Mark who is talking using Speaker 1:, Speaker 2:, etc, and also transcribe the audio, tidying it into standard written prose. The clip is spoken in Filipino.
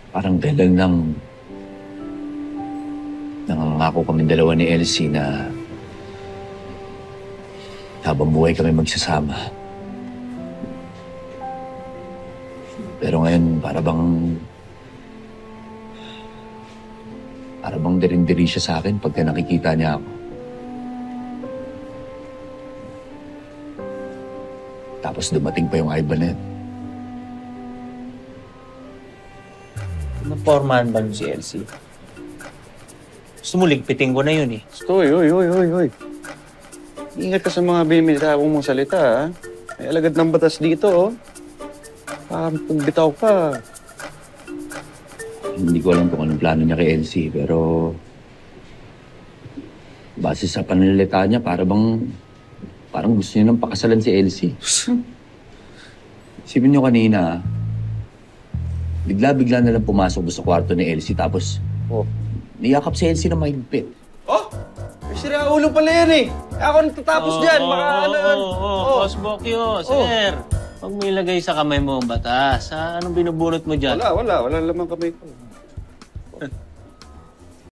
Speaker 1: Parang kailan lang nangangako kami dalawa ni Elsie na habang buhay kami magsasama. Pero ngayon, para bang dirindiri siya sa akin pagka nakikita niya ako. Tapos dumating pa yung Ivan.
Speaker 2: Napormahan ba si Elsie? Gusto mo ligpitin ko na yun eh.
Speaker 3: Hoy. Ingat ka sa mga binimitawang mong salita, ha? May alagad ng batas dito, oh. Pagbitaw ka.
Speaker 1: Hindi ko alam kung anong plano niya kay Elsie, pero base sa pananalita niya, parang gusto niya nang pakasalan si Elsie. Isipin niyo kanina, bigla-bigla na lang pumasok sa kwarto ni Elsie, tapos niyakap si Elsie na mahigpit.
Speaker 3: Oh! May siraulo pala yan, eh. Ako natatapos dyan.
Speaker 2: Boss Bokyo, sir. Huwag mo ilagay sa kamay mo ang batas. Anong binubunot mo dyan?
Speaker 3: Wala. Wala lamang kamay ko.